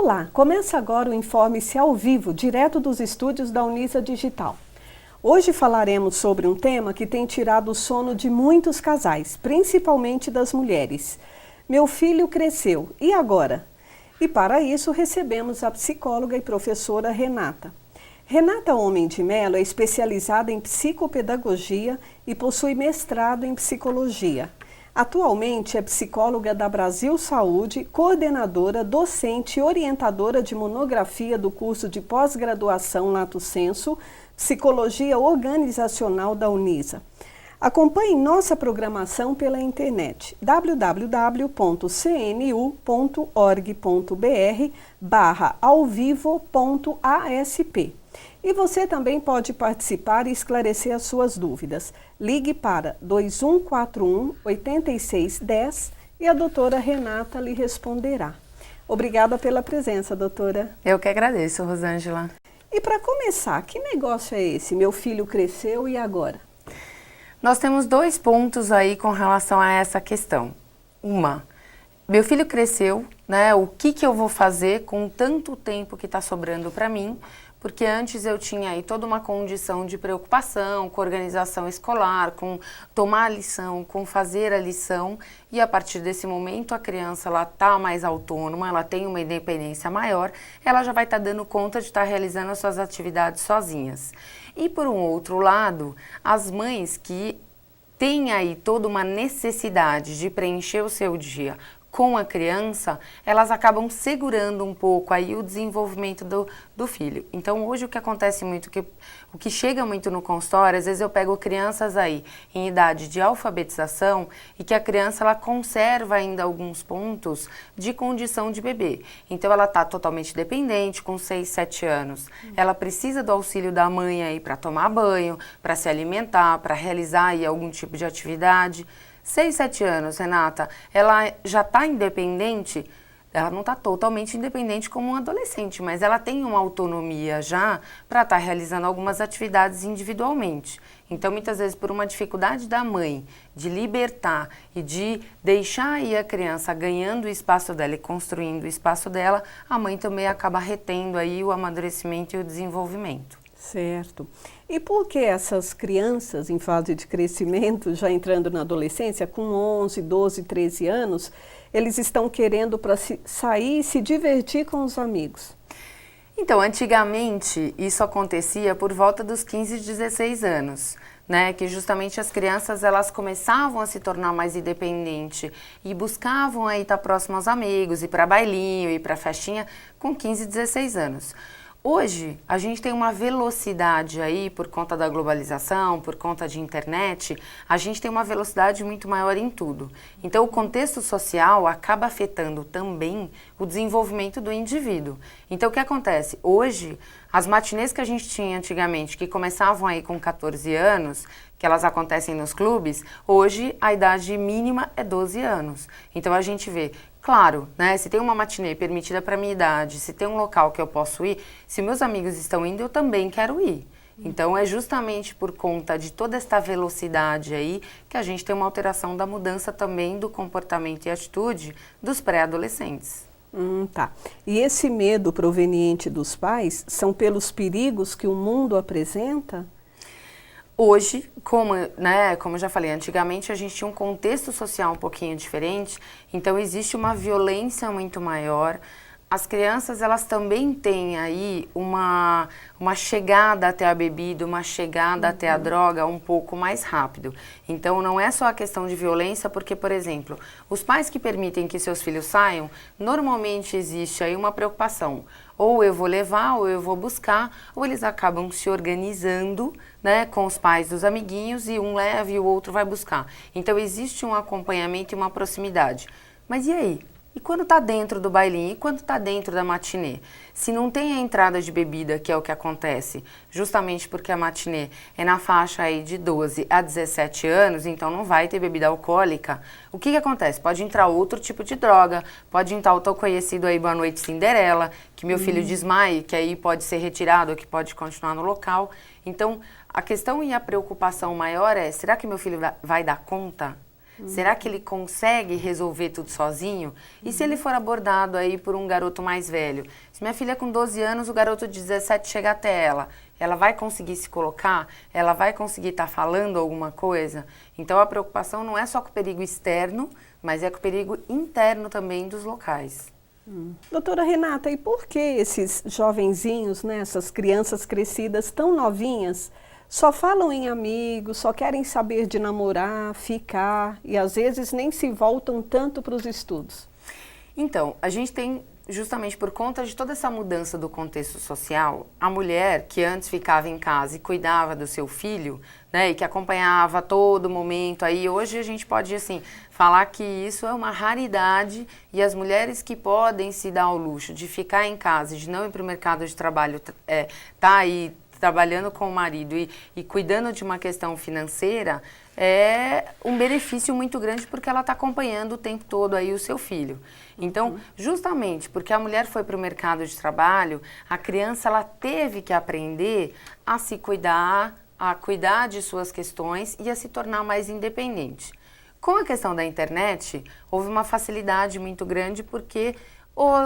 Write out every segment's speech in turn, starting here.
Olá, começa agora o Informe-se ao vivo, direto dos estúdios da Unisa Digital. Hoje falaremos sobre um tema que tem tirado o sono de muitos casais, principalmente das mulheres. Meu filho cresceu, e agora? E para isso recebemos a psicóloga e professora Renata. Renata Homem de Mello é especializada em psicopedagogia e possui mestrado em psicologia. Atualmente é psicóloga da Brasil Saúde, coordenadora, docente e orientadora de monografia do curso de pós-graduação Lato Sensu, Psicologia Organizacional da Unisa. Acompanhe nossa programação pela internet www.cnu.org.br/alvivo.asp. E você também pode participar e esclarecer as suas dúvidas. Ligue para 2141-8610 e a doutora Renata lhe responderá. Obrigada pela presença, doutora. Eu que agradeço, Rosângela. E para começar, que negócio é esse? Meu filho cresceu e agora? Nós temos dois pontos aí com relação a essa questão. Meu filho cresceu, né? O que eu vou fazer com tanto tempo que está sobrando para mim? Porque antes eu tinha aí toda uma condição de preocupação com organização escolar, com tomar a lição, com fazer a lição. E a partir desse momento a criança ela está mais autônoma, ela tem uma independência maior, ela já vai estar dando conta de estar realizando as suas atividades sozinhas. E por um outro lado, as mães que têm aí toda uma necessidade de preencher o seu dia com a criança, elas acabam segurando um pouco aí o desenvolvimento do filho. Então hoje o que acontece muito, o que chega muito no consultório, às vezes eu pego crianças aí em idade de alfabetização e que a criança ela conserva ainda alguns pontos de condição de bebê. Então ela está totalmente dependente com 6, 7 anos. Ela precisa do auxílio da mãe aí para tomar banho, para se alimentar, para realizar aí algum tipo de atividade. 6, 7 anos, Renata, ela já está independente, ela não está totalmente independente como um adolescente, mas ela tem uma autonomia já para estar realizando algumas atividades individualmente. Então, muitas vezes, por uma dificuldade da mãe de libertar e de deixar aí a criança ganhando o espaço dela e construindo o espaço dela, a mãe também acaba retendo aí o amadurecimento e o desenvolvimento. Certo. E por que essas crianças em fase de crescimento, já entrando na adolescência, com 11, 12, 13 anos, eles estão querendo para sair e se divertir com os amigos? Então, antigamente, isso acontecia por volta dos 15, 16 anos, né? Que justamente as crianças, elas começavam a se tornar mais independentes e buscavam aí estar próximo aos amigos, ir para bailinho, ir para festinha com 15, 16 anos. Hoje, a gente tem uma velocidade aí, por conta da globalização, por conta de internet, a gente tem uma velocidade muito maior em tudo. Então, o contexto social acaba afetando também o desenvolvimento do indivíduo. Então, o que acontece? Hoje, as matinês que a gente tinha antigamente, que começavam aí com 14 anos, que elas acontecem nos clubes, hoje a idade mínima é 12 anos. Então, a gente vê... Claro, né? Se tem uma matinê permitida para minha idade, se tem um local que eu posso ir, se meus amigos estão indo, eu também quero ir. Então, é justamente por conta de toda esta velocidade aí que a gente tem uma alteração da mudança também do comportamento e atitude dos pré-adolescentes. Tá. E esse medo proveniente dos pais são pelos perigos que o mundo apresenta? Hoje, como eu já falei, antigamente a gente tinha um contexto social um pouquinho diferente, então existe uma violência muito maior. As crianças, elas também têm aí uma chegada até a bebida, uma chegada até a droga um pouco mais rápido. Então, não é só a questão de violência, porque, por exemplo, os pais que permitem que seus filhos saiam, normalmente existe aí uma preocupação. Ou eu vou levar, ou eu vou buscar, ou eles acabam se organizando, né, com os pais dos amiguinhos e um leva e o outro vai buscar. Então, existe um acompanhamento e uma proximidade. Mas e aí? E quando está dentro do bailinho? E quando está dentro da matinê? Se não tem a entrada de bebida, que é o que acontece, justamente porque a matinê é na faixa aí de 12 a 17 anos, então não vai ter bebida alcoólica, o que acontece? Pode entrar outro tipo de droga, pode entrar o tão conhecido aí Boa Noite Cinderela, que meu filho desmaie, que aí pode ser retirado, que pode continuar no local. Então, a questão e a preocupação maior é, será que meu filho vai dar conta? Será que ele consegue resolver tudo sozinho? E se ele for abordado aí por um garoto mais velho? Se minha filha com 12 anos, o garoto de 17 chega até ela vai conseguir se colocar? Ela vai conseguir estar falando alguma coisa? Então a preocupação não é só com o perigo externo, mas é com o perigo interno também dos locais. Doutora Renata, e por que esses jovenzinhos, né, essas crianças crescidas tão novinhas, só falam em amigos, só querem saber de namorar, ficar e às vezes nem se voltam tanto para os estudos? Então, a gente tem, justamente por conta de toda essa mudança do contexto social, a mulher que antes ficava em casa e cuidava do seu filho, né, e que acompanhava a todo momento, aí hoje a gente pode, assim, falar que isso é uma raridade e as mulheres que podem se dar ao luxo de ficar em casa, de não ir para o mercado de trabalho, tá aí trabalhando com o marido e cuidando de uma questão financeira, é um benefício muito grande porque ela está acompanhando o tempo todo aí o seu filho. Então, justamente porque a mulher foi para o mercado de trabalho, a criança ela teve que aprender a se cuidar, a cuidar de suas questões e a se tornar mais independente. Com a questão da internet, houve uma facilidade muito grande porque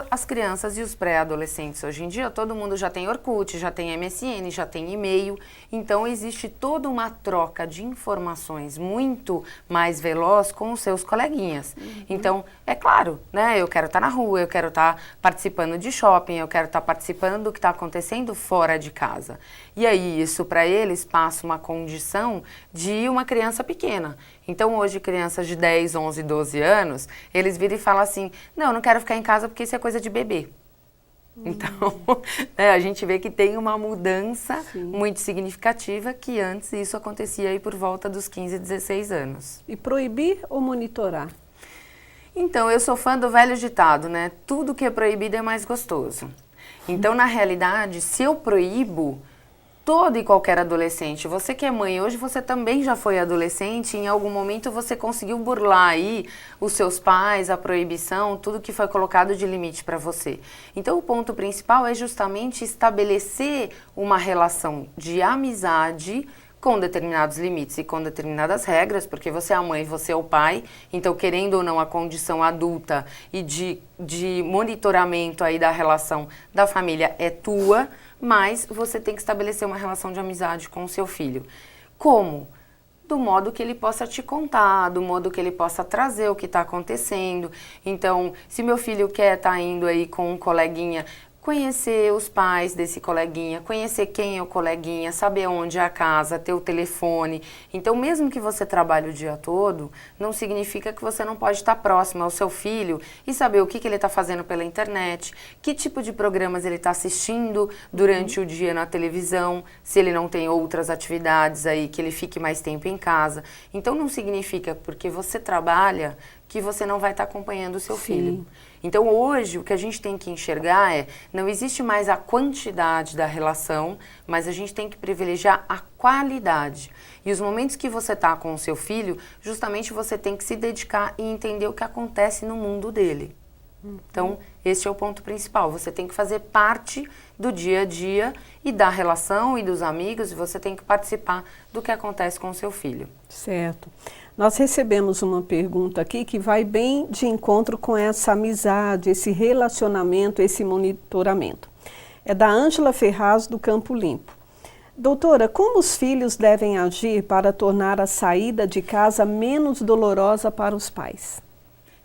as crianças e os pré-adolescentes hoje em dia, todo mundo já tem Orkut, já tem MSN, já tem e-mail, então existe toda uma troca de informações muito mais veloz com os seus coleguinhas. Então, é claro, né, eu quero estar na rua, eu quero estar participando de shopping, eu quero estar participando do que está acontecendo fora de casa. E aí, isso para eles passa uma condição de uma criança pequena. Então, hoje, crianças de 10, 11, 12 anos, eles viram e falam assim, não, eu não quero ficar em casa porque isso é coisa de bebê. Então, né, a gente vê que tem uma mudança muito significativa que antes isso acontecia aí por volta dos 15, 16 anos. E proibir ou monitorar? Então, eu sou fã do velho ditado, né? Tudo que é proibido é mais gostoso. Então, na realidade, se eu proíbo, todo e qualquer adolescente, você que é mãe, hoje você também já foi adolescente, em algum momento você conseguiu burlar aí os seus pais, a proibição, tudo que foi colocado de limite para você. Então o ponto principal é justamente estabelecer uma relação de amizade com determinados limites e com determinadas regras, porque você é a mãe, você é o pai, então querendo ou não a condição adulta e de monitoramento aí da relação da família é tua, mas você tem que estabelecer uma relação de amizade com o seu filho. Como? Do modo que ele possa te contar, do modo que ele possa trazer o que está acontecendo. Então, se meu filho quer estar indo aí com um coleguinha, conhecer os pais desse coleguinha, conhecer quem é o coleguinha, saber onde é a casa, ter o telefone. Então, mesmo que você trabalhe o dia todo, não significa que você não pode estar próximo ao seu filho e saber o que ele está fazendo pela internet, que tipo de programas ele está assistindo durante o dia na televisão, se ele não tem outras atividades aí, que ele fique mais tempo em casa. Então, não significa porque você trabalha que você não vai estar acompanhando o seu filho. Então, hoje, o que a gente tem que enxergar não existe mais a quantidade da relação, mas a gente tem que privilegiar a qualidade. E os momentos que você está com o seu filho, justamente você tem que se dedicar e entender o que acontece no mundo dele. Então, esse é o ponto principal. Você tem que fazer parte do dia a dia e da relação e dos amigos, e você tem que participar do que acontece com o seu filho. Certo. Nós recebemos uma pergunta aqui que vai bem de encontro com essa amizade, esse relacionamento, esse monitoramento. É da Ângela Ferraz, do Campo Limpo. Doutora, como os filhos devem agir para tornar a saída de casa menos dolorosa para os pais?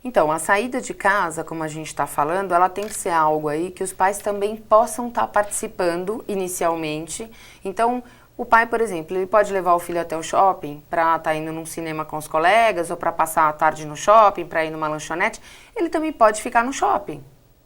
Então, a saída de casa, como a gente está falando, ela tem que ser algo aí que os pais também possam estar participando inicialmente. Então, o pai, por exemplo, ele pode levar o filho até o shopping para estar indo num cinema com os colegas ou para passar a tarde no shopping, para ir numa lanchonete. Ele também pode ficar no shopping.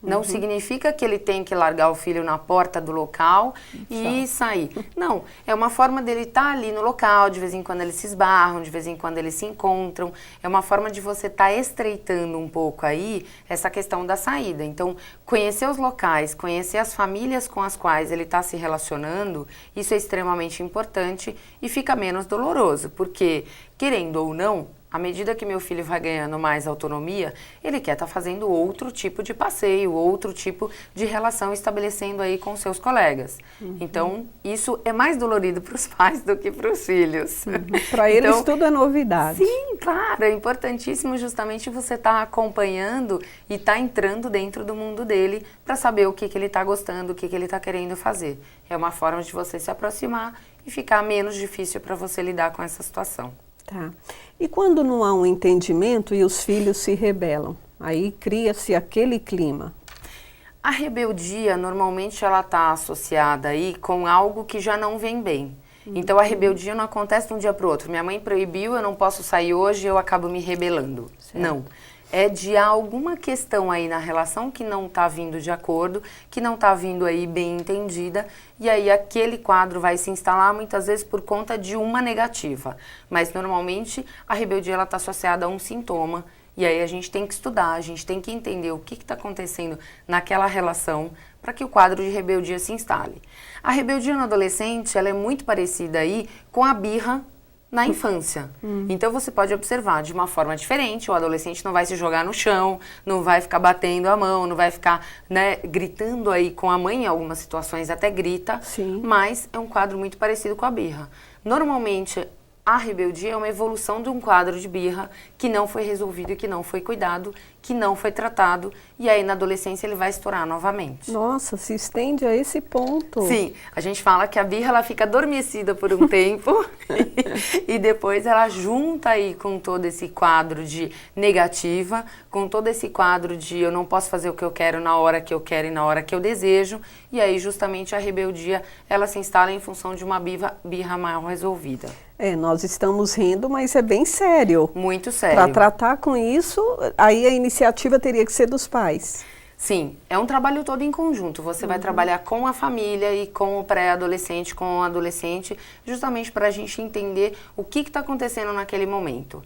Não significa que ele tem que largar o filho na porta do local e sair. Não, é uma forma dele estar ali no local, de vez em quando eles se esbarram, de vez em quando eles se encontram. É uma forma de você estar estreitando um pouco aí essa questão da saída. Então, conhecer os locais, conhecer as famílias com as quais ele está se relacionando, isso é extremamente importante e fica menos doloroso, porque, querendo ou não, À medida que meu filho vai ganhando mais autonomia, ele quer estar fazendo outro tipo de passeio, outro tipo de relação estabelecendo aí com seus colegas. Então, isso é mais dolorido para os pais do que para os filhos. Para eles tudo é novidade. Sim, claro, é importantíssimo justamente você estar acompanhando e estar entrando dentro do mundo dele para saber o que ele está gostando, o que ele está querendo fazer. É uma forma de você se aproximar e ficar menos difícil para você lidar com essa situação. Tá. E quando não há um entendimento e os filhos se rebelam? Aí cria-se aquele clima. A rebeldia, normalmente, ela está associada aí com algo que já não vem bem. Então, a rebeldia não acontece de um dia para o outro. Minha mãe proibiu, eu não posso sair hoje, eu acabo me rebelando. Certo. Não. É de alguma questão aí na relação que não está vindo de acordo, que não está vindo aí bem entendida, e aí aquele quadro vai se instalar muitas vezes por conta de uma negativa. Mas normalmente a rebeldia está associada a um sintoma, e aí a gente tem que estudar, a gente tem que entender o que está acontecendo naquela relação para que o quadro de rebeldia se instale. A rebeldia no adolescente, ela é muito parecida aí com a birra na infância. Então você pode observar de uma forma diferente, o adolescente não vai se jogar no chão, não vai ficar batendo a mão, não vai ficar, né, gritando aí com a mãe, em algumas situações até grita, Sim. Mas é um quadro muito parecido com a birra. Normalmente, a rebeldia é uma evolução de um quadro de birra que não foi resolvido e que não foi cuidado, que não foi tratado, e aí na adolescência ele vai estourar novamente. Nossa, se estende a esse ponto. Sim, a gente fala que a birra ela fica adormecida por um tempo e depois ela junta aí com todo esse quadro de negativa, com todo esse quadro de eu não posso fazer o que eu quero na hora que eu quero e na hora que eu desejo, e aí justamente a rebeldia ela se instala em função de uma birra mal resolvida. Nós estamos rindo, mas é bem sério. Muito sério. Para tratar com isso, aí a iniciativa teria que ser dos pais. Sim, é um trabalho todo em conjunto. Você vai trabalhar com a família e com o pré-adolescente, com o adolescente, justamente para a gente entender o que está acontecendo naquele momento.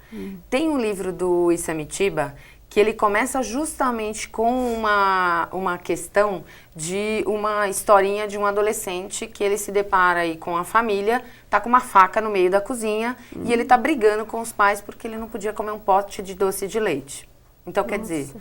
Tem um livro do Isamitiba que ele começa justamente com uma questão de uma historinha de um adolescente que ele se depara aí com a família, tá com uma faca no meio da cozinha e ele tá brigando com os pais porque ele não podia comer um pote de doce de leite. Então, quer dizer,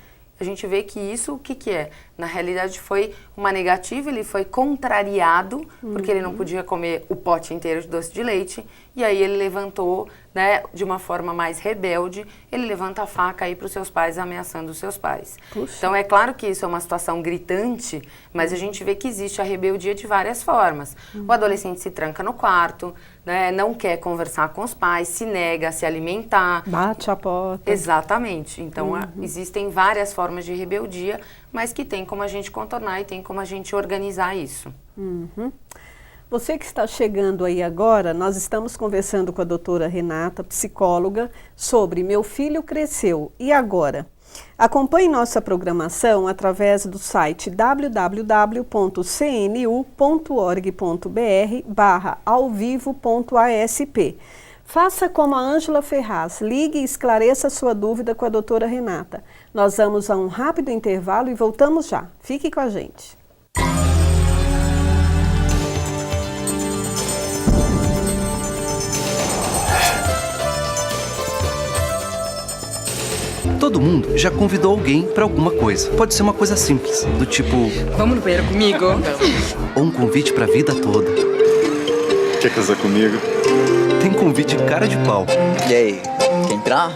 a gente vê que isso, o que é? Na realidade foi uma negativa, ele foi contrariado, porque ele não podia comer o pote inteiro de doce de leite, e aí ele levantou, né, de uma forma mais rebelde, ele levanta a faca aí para os seus pais, ameaçando os seus pais. Puxa. Então é claro que isso é uma situação gritante, mas a gente vê que existe a rebeldia de várias formas. O adolescente se tranca no quarto, né, não quer conversar com os pais, se nega a se alimentar. Bate a porta. Exatamente. Então existem várias formas de rebeldia, mas que tem como a gente contornar e tem como a gente organizar isso. Você que está chegando aí agora, nós estamos conversando com a doutora Renata, psicóloga, sobre Meu Filho Cresceu, e agora? Acompanhe nossa programação através do site www.cnu.org.br/alvivo.asp. Faça como a Ângela Ferraz, ligue e esclareça sua dúvida com a doutora Renata. Nós vamos a um rápido intervalo e voltamos já. Fique com a gente. Todo mundo já convidou alguém para alguma coisa. Pode ser uma coisa simples, do tipo... Vamos no banheiro comigo? Ou um convite para a vida toda. Quer casar comigo? Tem convite cara de pau. E aí, quer entrar?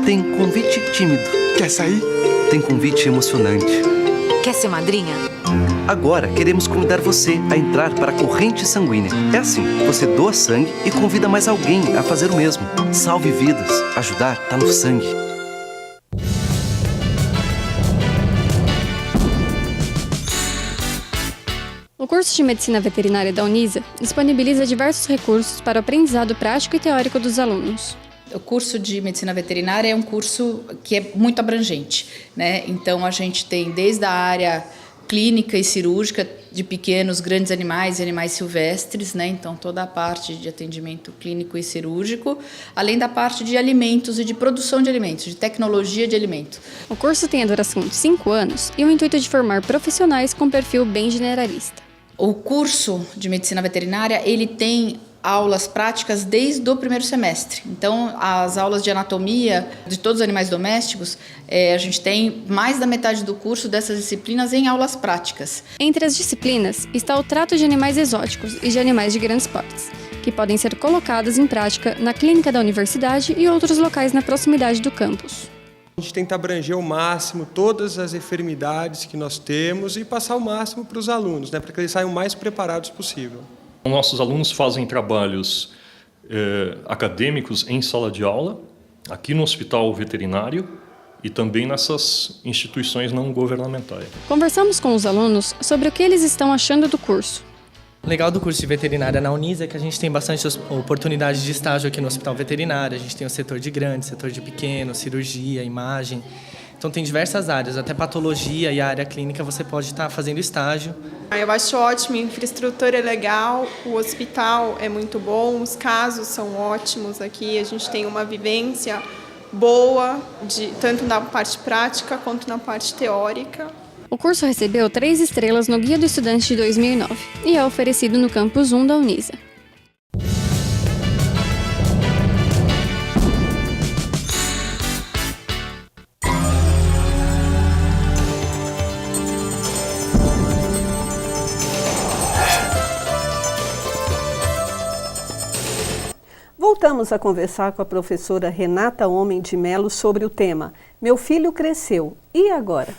Tem convite tímido. Quer sair? Tem convite emocionante. Quer ser madrinha? Agora queremos convidar você a entrar para a corrente sanguínea. É assim, você doa sangue e convida mais alguém a fazer o mesmo. Salve vidas. Ajudar tá no sangue. O curso de Medicina Veterinária da Unisa disponibiliza diversos recursos para o aprendizado prático e teórico dos alunos. O curso de Medicina Veterinária é um curso que é muito abrangente, né? Então, a gente tem desde a área clínica e cirúrgica de pequenos, grandes animais e animais silvestres, né? Então, toda a parte de atendimento clínico e cirúrgico, além da parte de alimentos e de produção de alimentos, de tecnologia de alimento. O curso tem a duração de 5 anos e o intuito de formar profissionais com perfil bem generalista. O curso de Medicina Veterinária, ele tem aulas práticas desde o primeiro semestre. Então, as aulas de anatomia de todos os animais domésticos, a gente tem mais da metade do curso dessas disciplinas em aulas práticas. Entre as disciplinas está o trato de animais exóticos e de animais de grandes portes, que podem ser colocadas em prática na clínica da universidade e outros locais na proximidade do campus. A gente tenta abranger ao máximo todas as enfermidades que nós temos e passar o máximo para os alunos, para que eles saiam o mais preparados possível. Nossos alunos fazem trabalhos acadêmicos em sala de aula, aqui no hospital veterinário e também nessas instituições não governamentais. Conversamos com os alunos sobre o que eles estão achando do curso. O legal do curso de veterinária na Unisa é que a gente tem bastante oportunidade de estágio aqui no hospital veterinário. A gente tem o setor de grande, setor de pequeno, cirurgia, imagem. Então tem diversas áreas, até patologia e a área clínica você pode estar fazendo estágio. Eu acho ótimo, a infraestrutura é legal, o hospital é muito bom, os casos são ótimos aqui, a gente tem uma vivência boa, tanto na parte prática quanto na parte teórica. O curso recebeu 3 estrelas no Guia do Estudante de 2009 e é oferecido no Campus 1 da Unisa. Voltamos a conversar com a professora Renata Homem de Melo sobre o tema Meu filho cresceu, e agora?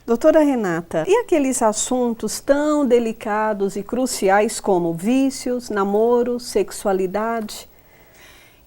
Doutora Renata, e aqueles assuntos tão delicados e cruciais como vícios, namoro, sexualidade?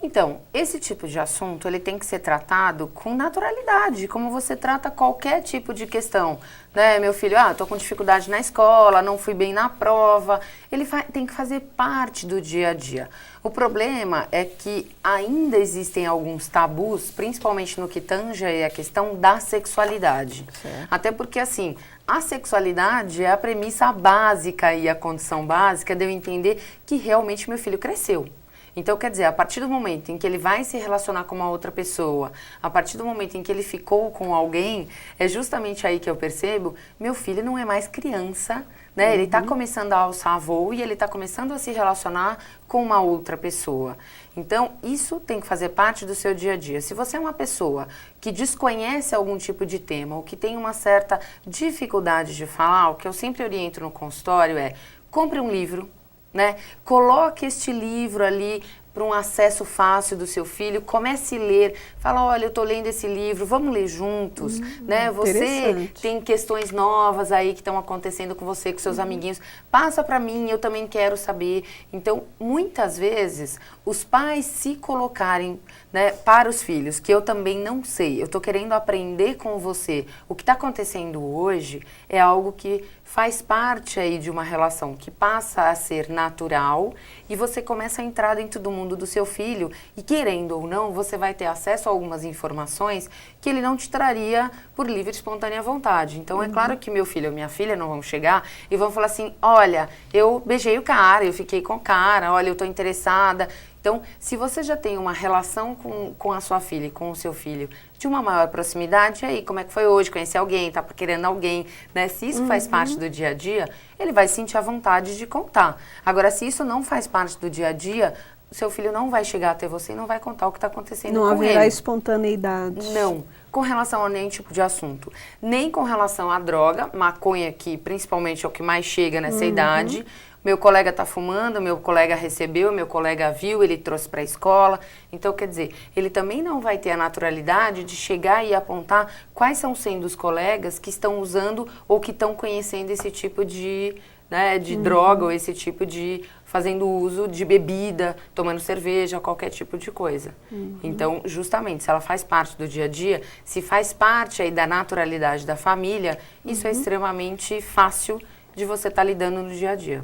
Então, esse tipo de assunto ele tem que ser tratado com naturalidade, como você trata qualquer tipo de questão. Né? Meu filho, estou com dificuldade na escola, não fui bem na prova. Ele tem que fazer parte do dia a dia. O problema é que ainda existem alguns tabus, principalmente no que tange a questão da sexualidade. Certo. Até porque, assim, a sexualidade é a premissa básica e a condição básica de eu entender que realmente meu filho cresceu. Então, quer dizer, a partir do momento em que ele vai se relacionar com uma outra pessoa, a partir do momento em que ele ficou com alguém, é justamente aí que eu percebo, meu filho não é mais criança, né? Uhum. Ele está começando a alçar voo e ele está começando a se relacionar com uma outra pessoa. Então, isso tem que fazer parte do seu dia a dia. Se você é uma pessoa que desconhece algum tipo de tema ou que tem uma certa dificuldade de falar, o que eu sempre oriento no consultório é, compre um livro, né? Coloque este livro ali para um acesso fácil do seu filho, comece a ler, fala, olha, eu estou lendo esse livro, vamos ler juntos, né? Você tem questões novas aí que estão acontecendo com você, com seus amiguinhos, passa para mim, eu também quero saber. Então, muitas vezes, os pais se colocarem, né, para os filhos, que eu também não sei, eu estou querendo aprender com você. O que está acontecendo hoje é algo que faz parte aí de uma relação que passa a ser natural e você começa a entrar dentro do mundo do seu filho e, querendo ou não, você vai ter acesso a algumas informações que ele não te traria por livre e espontânea vontade. Então, é claro que meu filho ou minha filha não vão chegar e vão falar assim, olha, eu beijei o cara, eu fiquei com o cara, olha, eu estou interessada. Então, se você já tem uma relação com a sua filha e com o seu filho de uma maior proximidade, aí, como é que foi hoje? Conhecer alguém, tá querendo alguém, né? Se isso faz parte do dia a dia, ele vai sentir a vontade de contar. Agora, se isso não faz parte do dia a dia, o seu filho não vai chegar até você e não vai contar o que está acontecendo com ele. Não haverá espontaneidade. Não, com relação a nenhum tipo de assunto. Nem com relação à droga, maconha, que principalmente é o que mais chega nessa idade. Meu colega está fumando, meu colega recebeu, meu colega viu, ele trouxe para a escola. Então, quer dizer, ele também não vai ter a naturalidade de chegar e apontar quais são sendo os colegas que estão usando ou que estão conhecendo esse tipo de, né, de droga ou esse tipo de fazendo uso de bebida, tomando cerveja, qualquer tipo de coisa. Então, justamente, se ela faz parte do dia a dia, se faz parte aí da naturalidade da família, isso é extremamente fácil de você estar lidando no dia a dia.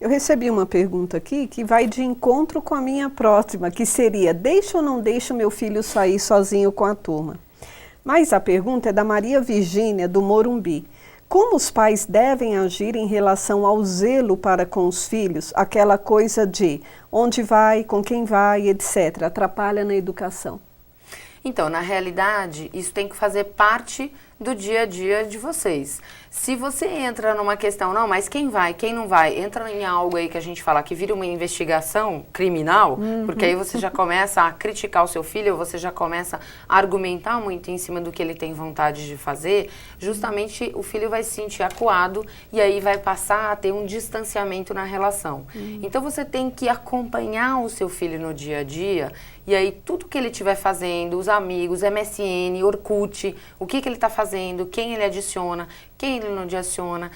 Eu recebi uma pergunta aqui que vai de encontro com a minha próxima, que seria, deixa ou não deixa meu filho sair sozinho com a turma? Mas a pergunta é da Maria Virgínia, do Morumbi. Como os pais devem agir em relação ao zelo para com os filhos, aquela coisa de onde vai, com quem vai, etc., atrapalha na educação? Então, na realidade, isso tem que fazer parte do dia a dia de vocês. Se você entra numa questão, não, mas quem vai, quem não vai, entra em algo aí que a gente fala que vira uma investigação criminal, porque aí você já começa a criticar o seu filho, ou você já começa a argumentar muito em cima do que ele tem vontade de fazer, justamente o filho vai se sentir acuado e aí vai passar a ter um distanciamento na relação. Então você tem que acompanhar o seu filho no dia a dia, e aí tudo que ele estiver fazendo, os amigos, MSN, Orkut, o que ele está fazendo, quem ele adiciona, quem ele não adiciona.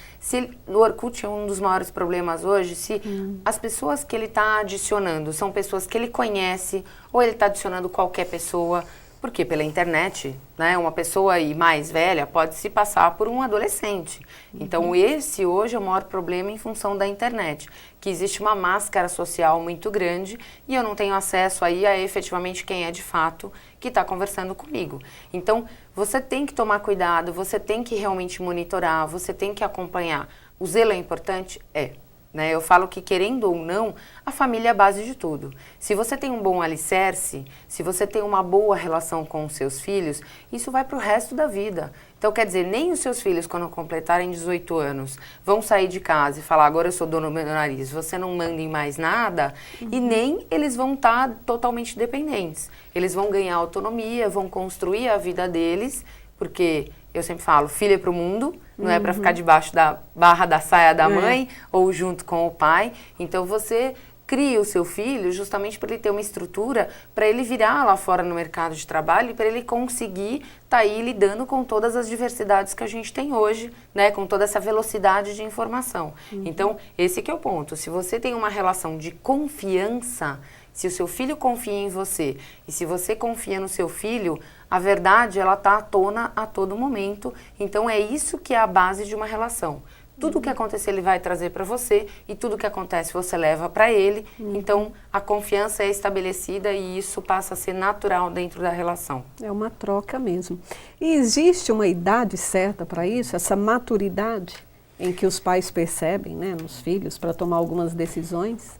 O Orkut é um dos maiores problemas hoje, se as pessoas que ele está adicionando são pessoas que ele conhece, ou ele está adicionando qualquer pessoa. Porque pela internet, né, uma pessoa aí mais velha pode se passar por um adolescente. Então esse hoje é o maior problema em função da internet, que existe uma máscara social muito grande e eu não tenho acesso aí a efetivamente quem é de fato que está conversando comigo. Então você tem que tomar cuidado, você tem que realmente monitorar, você tem que acompanhar. O zelo é importante? É. Né? Eu falo que, querendo ou não, a família é a base de tudo. Se você tem um bom alicerce, se você tem uma boa relação com os seus filhos, isso vai para o resto da vida. Então, quer dizer, nem os seus filhos, quando completarem 18 anos, vão sair de casa e falar, agora eu sou dono do meu nariz, você não manda em mais nada, e nem eles vão estar totalmente dependentes. Eles vão ganhar autonomia, vão construir a vida deles, porque eu sempre falo, filho é para o mundo, não é para ficar debaixo da barra da saia da mãe ou junto com o pai. Então você cria o seu filho justamente para ele ter uma estrutura, para ele virar lá fora no mercado de trabalho e para ele conseguir estar aí lidando com todas as diversidades que a gente tem hoje, né, com toda essa velocidade de informação. Então, esse que é o ponto. Se você tem uma relação de confiança, se o seu filho confia em você e se você confia no seu filho, a verdade ela está à tona a todo momento. Então é isso que é a base de uma relação. Tudo o que acontecer ele vai trazer para você e tudo o que acontece você leva para ele. Então a confiança é estabelecida e isso passa a ser natural dentro da relação. É uma troca mesmo. E existe uma idade certa para isso, essa maturidade em que os pais percebem, né, nos filhos para tomar algumas decisões?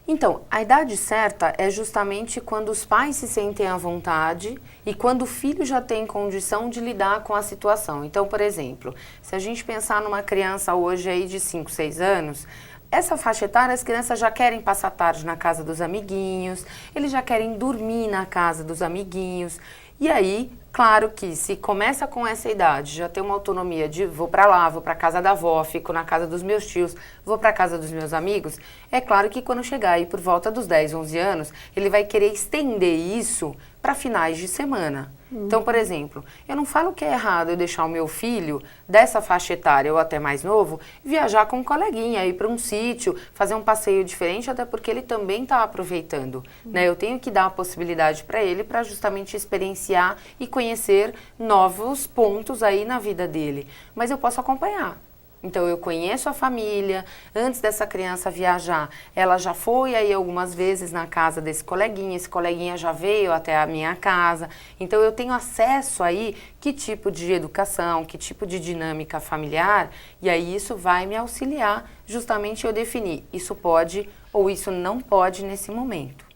Então, a idade certa é justamente quando os pais se sentem à vontade e quando o filho já tem condição de lidar com a situação. Então, por exemplo, se a gente pensar numa criança hoje aí de 5, 6 anos, essa faixa etária as crianças já querem passar tarde na casa dos amiguinhos, eles já querem dormir na casa dos amiguinhos. E aí, claro que se começa com essa idade, já tem uma autonomia de vou para lá, vou para casa da avó, fico na casa dos meus tios, vou para casa dos meus amigos, é claro que quando chegar aí por volta dos 10, 11 anos, ele vai querer estender isso para finais de semana. Então, por exemplo, eu não falo que é errado eu deixar o meu filho dessa faixa etária ou até mais novo viajar com um coleguinha, ir para um sítio, fazer um passeio diferente, até porque ele também está aproveitando. Né? Eu tenho que dar a possibilidade para ele para justamente experienciar e conhecer novos pontos aí na vida dele. Mas eu posso acompanhar. Então, eu conheço a família, antes dessa criança viajar, ela já foi aí algumas vezes na casa desse coleguinha, esse coleguinha já veio até a minha casa. Então, eu tenho acesso aí que tipo de educação, que tipo de dinâmica familiar, e aí isso vai me auxiliar justamente eu definir isso pode ou isso não pode nesse momento.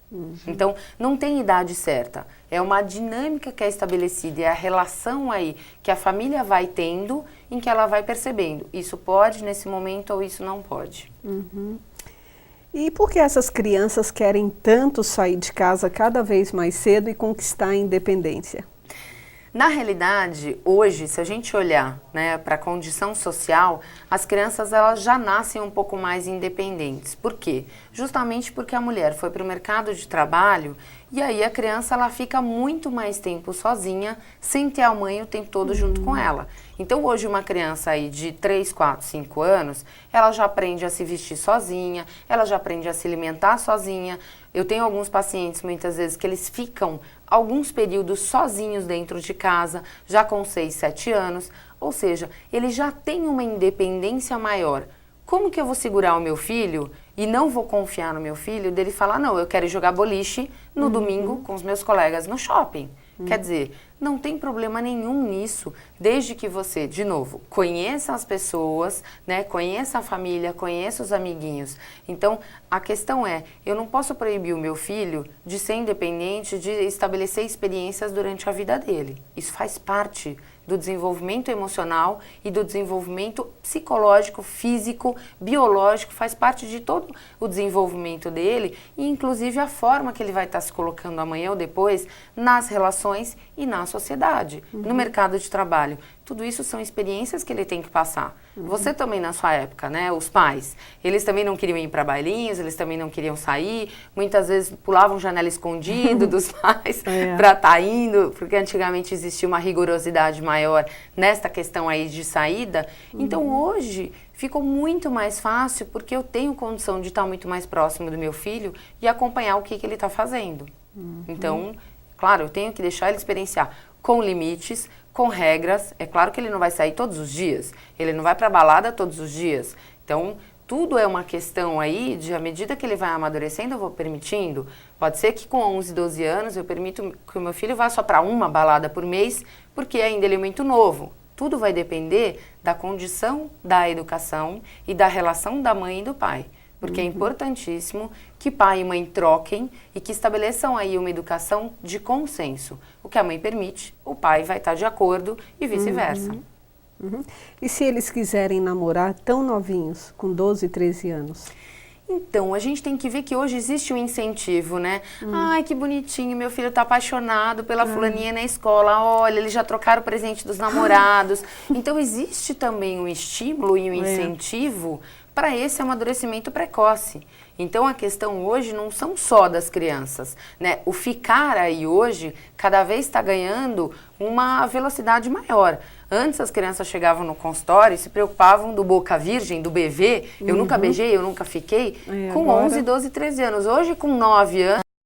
Então, não tem idade certa, é uma dinâmica que é estabelecida, é a relação aí que a família vai tendo, em que ela vai percebendo, isso pode nesse momento ou isso não pode. E por que essas crianças querem tanto sair de casa cada vez mais cedo e conquistar a independência? Na realidade, hoje, se a gente olhar, né, para a condição social, as crianças elas já nascem um pouco mais independentes. Por quê? Justamente porque a mulher foi para o mercado de trabalho e aí a criança ela fica muito mais tempo sozinha, sem ter a mãe o tempo todo junto com ela. Então hoje uma criança aí de 3, 4, 5 anos, ela já aprende a se vestir sozinha, ela já aprende a se alimentar sozinha. Eu tenho alguns pacientes muitas vezes que eles ficam alguns períodos sozinhos dentro de casa, já com 6, 7 anos, ou seja, ele já tem uma independência maior. Como que eu vou segurar o meu filho e não vou confiar no meu filho dele falar, não, eu quero jogar boliche no domingo com os meus colegas no shopping? Quer dizer, não tem problema nenhum nisso, desde que você, de novo, conheça as pessoas, né, conheça a família, conheça os amiguinhos. Então, a questão é, eu não posso proibir o meu filho de ser independente, de estabelecer experiências durante a vida dele. Isso faz parte do desenvolvimento emocional e do desenvolvimento psicológico, físico, biológico, faz parte de todo o desenvolvimento dele e inclusive a forma que ele vai estar se colocando amanhã ou depois nas relações e na sociedade, no mercado de trabalho. Tudo isso são experiências que ele tem que passar. Você também na sua época, né? Os pais, eles também não queriam ir para bailinhos, eles também não queriam sair, muitas vezes pulavam janela escondido dos pais para estar indo, porque antigamente existia uma rigorosidade maior nesta questão aí de saída. Então hoje ficou muito mais fácil porque eu tenho condição de estar muito mais próximo do meu filho e acompanhar o que ele está fazendo. Então, claro, eu tenho que deixar ele experienciar com limites, com regras. É claro que ele não vai sair todos os dias, ele não vai para balada todos os dias. Então, tudo é uma questão aí de, à medida que ele vai amadurecendo, eu vou permitindo. Pode ser que com 11, 12 anos eu permito que o meu filho vá só para uma balada por mês, porque ainda ele é muito novo. Tudo vai depender da condição da educação e da relação da mãe e do pai. Porque é importantíssimo que pai e mãe troquem e que estabeleçam aí uma educação de consenso. O que a mãe permite, o pai vai estar de acordo e vice-versa. E se eles quiserem namorar tão novinhos, com 12, 13 anos? Então, a gente tem que ver que hoje existe um incentivo, né? Ai, que bonitinho, meu filho tá apaixonado pela fulaninha na escola. Olha, eles já trocaram o presente dos namorados. Então, existe também um estímulo e um incentivo para esse amadurecimento precoce. Então, a questão hoje não são só das crianças, né? O ficar aí hoje, cada vez está ganhando uma velocidade maior. Antes as crianças chegavam no consultório e se preocupavam do boca virgem, do BV. Eu nunca beijei, eu nunca fiquei. Com agora... 11, 12, 13 anos. Hoje, com 9 anos,